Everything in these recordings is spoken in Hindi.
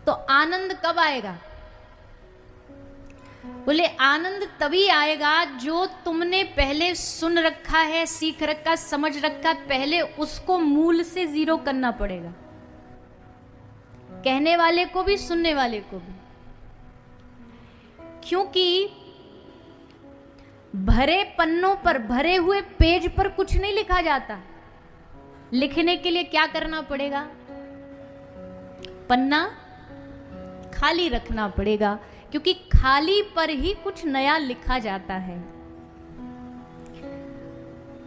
तो आनंद कब आएगा? बोले आनंद तभी आएगा जो तुमने पहले सुन रखा है, सीख रखा, समझ रखा, पहले उसको मूल से जीरो करना पड़ेगा, कहने वाले को भी सुनने वाले को भी। क्योंकि भरे पन्नों पर, भरे हुए पेज पर कुछ नहीं लिखा जाता। लिखने के लिए क्या करना पड़ेगा? पन्ना खाली रखना पड़ेगा, क्योंकि खाली पर ही कुछ नया लिखा जाता है।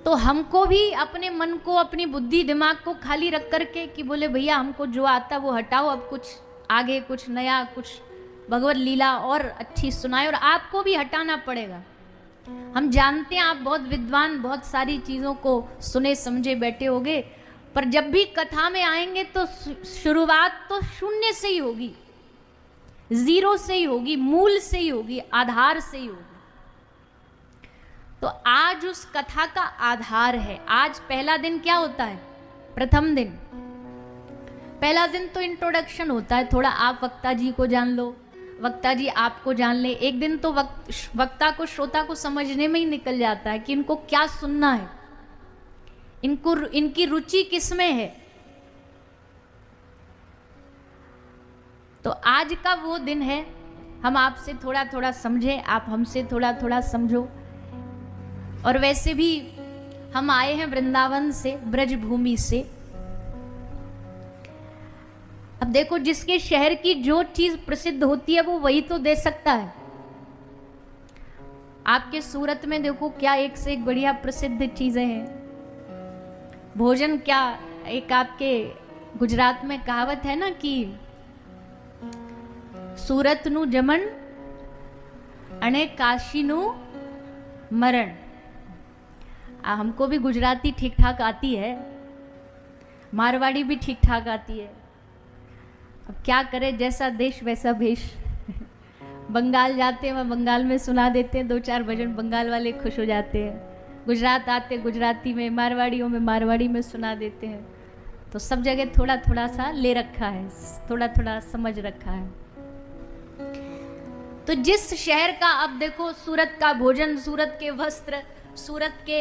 तो हमको भी अपने मन को, अपनी बुद्धि दिमाग को खाली रख करके कि बोले भैया हमको जो आता वो हटाओ, अब कुछ आगे, कुछ नया, कुछ भगवत लीला और अच्छी सुनाए, और आपको भी हटाना पड़ेगा। हम जानते हैं आप बहुत विद्वान, बहुत सारी चीजों को सुने समझे बैठे होगे, पर जब भी कथा में आएंगे तो शुरुआत तो शून्य से ही होगी, जीरो से ही होगी, मूल से ही होगी, आधार से ही होगी। तो आज उस कथा का आधार है। आज पहला दिन क्या होता है? प्रथम दिन, पहला दिन तो इंट्रोडक्शन होता है, थोड़ा आप वक्ता जी को जान लो, वक्ता जी आपको जान ले। एक दिन तो वक्ता को, श्रोता को समझने में ही निकल जाता है कि इनको क्या सुनना है, इनको, इनकी रुचि किसमें है। तो आज का वो दिन है, हम आपसे थोड़ा थोड़ा समझें, आप हमसे थोड़ा थोड़ा समझो। और वैसे भी हम आए हैं वृंदावन से, ब्रजभूमि से। अब देखो, जिसके शहर की जो चीज प्रसिद्ध होती है वो वही तो दे सकता है। आपके सूरत में देखो क्या एक से एक बढ़िया प्रसिद्ध चीजें हैं। भोजन क्या, एक आपके गुजरात में कहावत है ना कि सूरत नु जमन अने काशी नु मरण। हमको भी गुजराती ठीक ठाक आती है, मारवाड़ी भी ठीक ठाक आती है। अब क्या करें, जैसा देश वैसा भेष। बंगाल जाते हैं, वहाँ बंगाल में सुना देते हैं 2-4 भजन, बंगाल वाले खुश हो जाते हैं। गुजरात आते गुजराती में, मारवाड़ियों में मारवाड़ी में सुना देते हैं। तो सब जगह थोड़ा थोड़ा सा ले रखा है, थोड़ा थोड़ा समझ रखा है। तो जिस शहर का, अब देखो सूरत का भोजन, सूरत के वस्त्र, सूरत के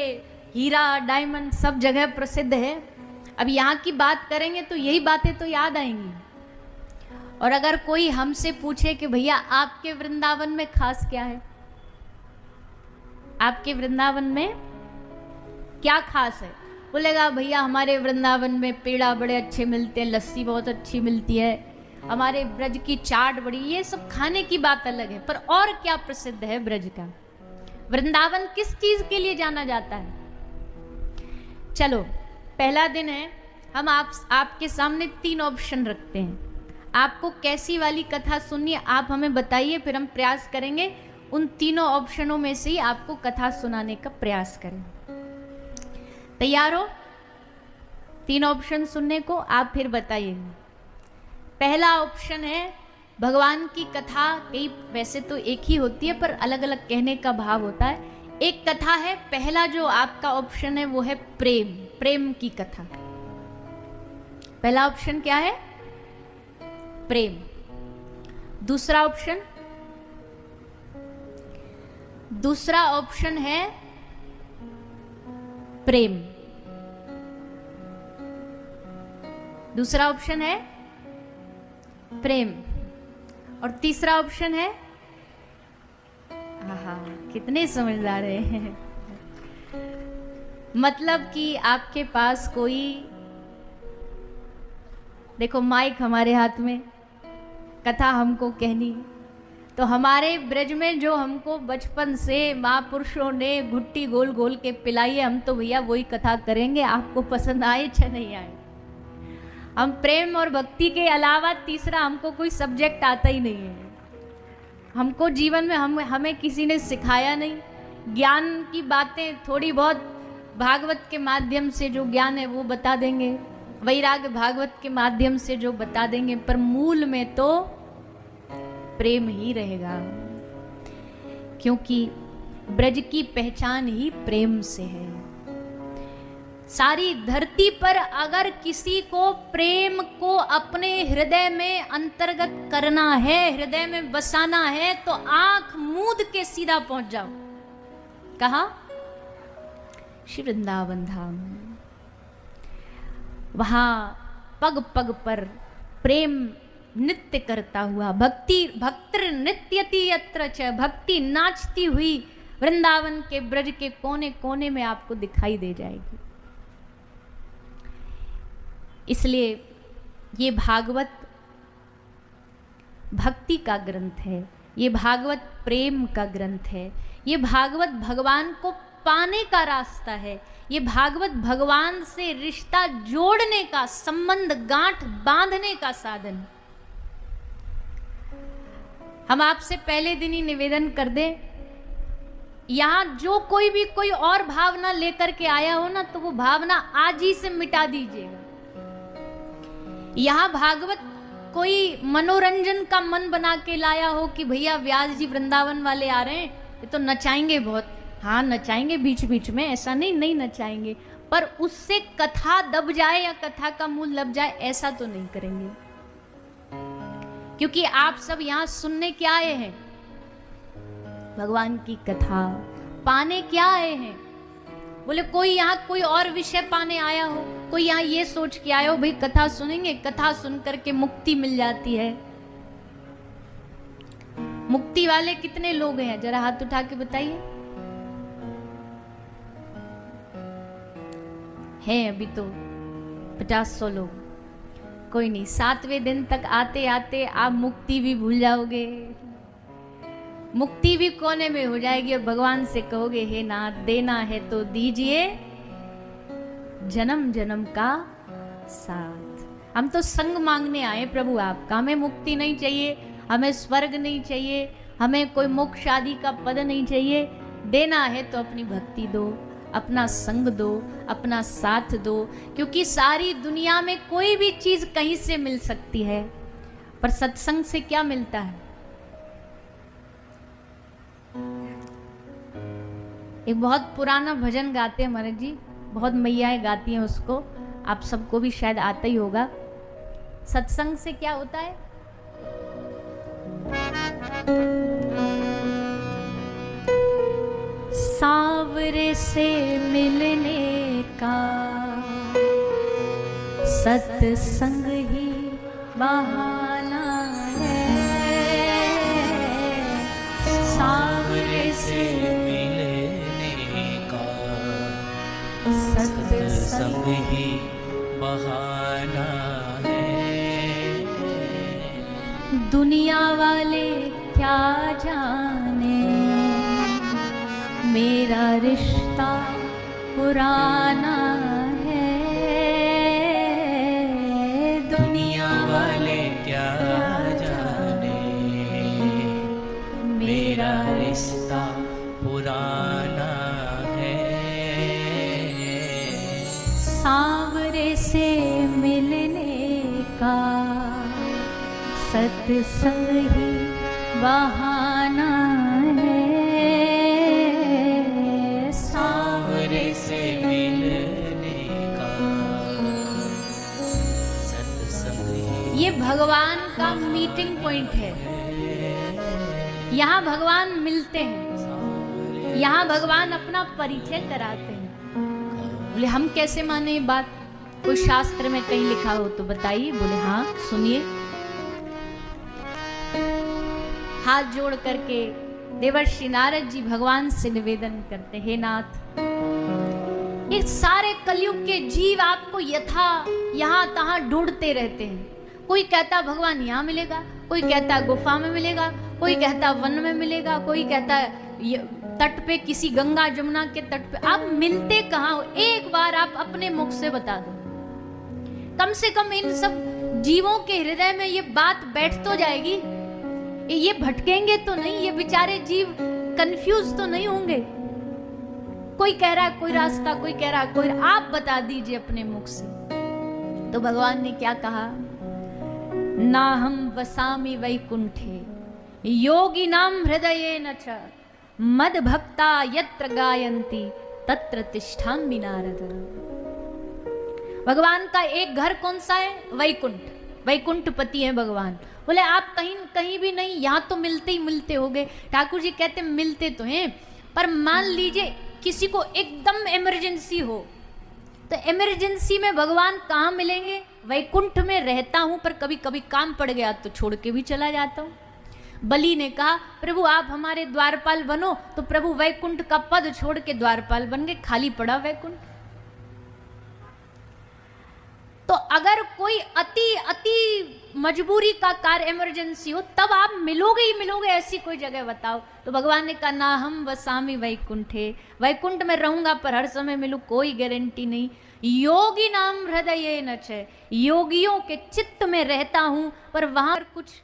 हीरा डायमंड सब जगह प्रसिद्ध है। अब यहाँ की बात करेंगे तो यही बातें तो याद आएंगी। और अगर कोई हमसे पूछे कि भैया आपके वृंदावन में खास क्या है, आपके वृंदावन में क्या खास है, बोलेगा भैया हमारे वृंदावन में पेड़ा बड़े अच्छे मिलते हैं, लस्सी बहुत अच्छी मिलती है, हमारे ब्रज की चाट बड़ी, ये सब खाने की बात अलग है। पर और क्या प्रसिद्ध है ब्रज का? वृंदावन किस चीज के लिए जाना जाता है? चलो, पहला दिन है, हम आपके सामने 3 ऑप्शन रखते हैं। आपको कैसी वाली कथा सुननी है आप हमें बताइए, फिर हम प्रयास करेंगे उन तीनों ऑप्शनों में से ही आपको कथा सुनाने का प्रयास करें। तैयार हो 3 ऑप्शन सुनने को? आप फिर बताइए। पहला ऑप्शन है भगवान की कथा, कई वैसे तो एक ही होती है पर अलग अलग कहने का भाव होता है। एक कथा है, पहला जो आपका ऑप्शन है वो है प्रेम, प्रेम की कथा। पहला ऑप्शन क्या है? प्रेम। दूसरा ऑप्शन, दूसरा ऑप्शन है प्रेम, दूसरा ऑप्शन है प्रेम, और तीसरा ऑप्शन है, आहा कितने समझदार हैं। मतलब कि आपके पास कोई, देखो माइक हमारे हाथ में, कथा हमको कहनी, तो हमारे ब्रज में जो हमको बचपन से महापुरुषों ने घुट्टी गोल गोल के पिलाई है, हम तो भैया वही कथा करेंगे, आपको पसंद आए चाहे नहीं आए। हम प्रेम और भक्ति के अलावा तीसरा हमको कोई सब्जेक्ट आता ही नहीं है। हमको जीवन में हमें किसी ने सिखाया नहीं। ज्ञान की बातें थोड़ी बहुत भागवत के माध्यम से जो ज्ञान है वो बता देंगे, वैराग्य भागवत के माध्यम से जो बता देंगे, पर मूल में तो प्रेम ही रहेगा, क्योंकि ब्रज की पहचान ही प्रेम से है। सारी धरती पर अगर किसी को प्रेम को अपने हृदय में अंतर्गत करना है, हृदय में बसाना है, तो आंख मूंद के सीधा पहुंच जाओ। कहा? श्री वृंदावन धाम। वहां पग पग पर प्रेम नृत्य करता हुआ, भक्तिर नृत्यति यत्र च, भक्ति नाचती हुई वृंदावन के ब्रज के कोने कोने में आपको दिखाई दे जाएगी। इसलिए ये भागवत भक्ति का ग्रंथ है, ये भागवत प्रेम का ग्रंथ है, ये भागवत भगवान को पाने का रास्ता है, ये भागवत भगवान से रिश्ता जोड़ने का, संबंध गांठ बांधने का साधन। हम आपसे पहले दिन ही निवेदन कर दें, यहां जो कोई भी कोई और भावना लेकर के आया हो ना, तो वो भावना आज ही से मिटा दीजिएगा। यहां भागवत कोई मनोरंजन का मन बना के लाया हो कि भैया व्यास जी वृंदावन वाले आ रहे हैं, ये तो नचाएंगे बहुत, हाँ नचाएंगे बीच बीच में, ऐसा नहीं नचाएंगे, पर उससे कथा दब जाए या कथा का मूल दब जाए, ऐसा तो नहीं करेंगे। क्योंकि आप सब यहां सुनने क्या आए हैं? भगवान की कथा पाने क्या आए हैं? बोले कोई यहाँ कोई और विषय पाने आया हो, कोई यहाँ ये सोच के आया हो भाई कथा सुनेंगे, कथा सुन करके मुक्ति मिल जाती है। मुक्ति वाले कितने लोग हैं? जरा हाथ उठा के बताइए। हैं अभी तो 50-100 लोग। कोई नहीं, 7वें दिन तक आते आते आप मुक्ति भी भूल जाओगे, मुक्ति भी कोने में हो जाएगी और भगवान से कहोगे हे नाथ देना है तो दीजिए जन्म जन्म का साथ। हम तो संग मांगने आए प्रभु आपका, हमें मुक्ति नहीं चाहिए, हमें स्वर्ग नहीं चाहिए, हमें कोई मोक्ष आदि का पद नहीं चाहिए। देना है तो अपनी भक्ति दो, अपना संग दो, अपना साथ दो, क्योंकि सारी दुनिया में कोई भी चीज कहीं से मिल सकती है, पर सत्संग से क्या मिलता है? एक बहुत पुराना भजन गाते हैं महाराज जी, बहुत मैयाएं गाती हैं उसको, आप सबको भी शायद आता ही होगा। सत्संग से क्या होता है? सांवरे से मिलने का सत्संग ही बहाना है, सांवरे से सत्संग ही बहाना है। दुनिया वाले क्या जाने मेरा रिश्ता पुराना है, दुनिया वाले क्या जाने मेरा रिश्ता पुराना है। सांवरे से मिलने का सत्संग ही बहाना है, सांवरे से मिलने का सत्संग ही। ये भगवान का मीटिंग पॉइंट है। यहाँ भगवान मिलते हैं, यहाँ भगवान अपना परिचय कराते हैं। बोले हम कैसे माने ये बात? कोई शास्त्र में कहीं लिखा हो तो बताइए। बोले हाँ सुनिए। हाथ जोड़ करके देवर्षि नारद जी भगवान से निवेदन करते, हे नाथ ये सारे कलयुग के जीव आपको यथा यहाँ तहां ढूंढते रहते हैं। कोई कहता भगवान यहाँ मिलेगा, कोई कहता गुफा में मिलेगा, कोई कहता वन में मिलेगा, कोई कहता तट पे किसी गंगा जमुना के तट पे। आप मिलते कहाँ हो? एक बार आप अपने मुख से बता दो। कम से कम इन सब जीवों के हृदय में ये बात बैठ तो जाएगी, ये भटकेंगे तो नहीं, ये बेचारे जीव कंफ्यूज तो नहीं होंगे। कोई कह रहा है कोई रास्ता, कोई कह रहा है कोई, आप बता दीजिए अपने मुख से। तो भगवान ने क्या कहा? ना हम वसामि वैकुंठे योगी नाम हृदये न च मद भक्ता यत्र गायन्ति तत्र तिष्ठामि नारद। भगवान का एक घर कौन सा है? वैकुंठ, वैकुंठ पति है भगवान। बोले आप कहीं कहीं भी नहीं, यहाँ तो मिलते ही मिलते होगे। ठाकुर जी कहते मिलते तो हैं, पर मान लीजिए किसी को एकदम इमरजेंसी हो, तो इमरजेंसी में भगवान कहाँ मिलेंगे? वैकुंठ में रहता हूं, पर कभी कभी काम पड़ गया तो छोड़ के भी चला जाता हूं। बलि ने कहा प्रभु आप हमारे द्वारपाल बनो, तो प्रभु वैकुंठ का पद छोड़ के द्वारपाल बन गए, खाली पड़ा वैकुंठ। तो अगर कोई अति अति मजबूरी का कार्य, इमरजेंसी हो, तब आप मिलोगे ही मिलोगे, ऐसी कोई जगह बताओ। तो भगवान ने कहा ना हम वसामी वैकुंठे, वैकुंठ में रहूंगा पर हर समय मिलूं, कोई गारंटी नहीं। योगी नाम हृदय न छे, योगियों के चित्त में रहता हूं, पर वहां कुछ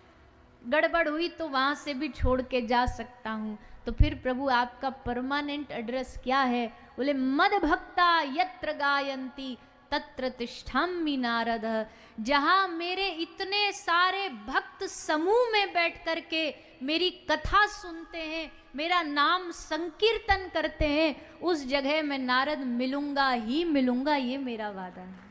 गड़बड़ हुई तो वहां से भी छोड़ के जा सकता हूं। तो फिर प्रभु आपका परमानेंट एड्रेस क्या है? बोले मद भक्ता यत्र गायंती तत्र तिष्ठामि नारद। जहां मेरे इतने सारे भक्त समूह में बैठ करके मेरी कथा सुनते हैं, मेरा नाम संकीर्तन करते हैं, उस जगह में नारद मिलूंगा ही मिलूंगा, ये मेरा वादा है।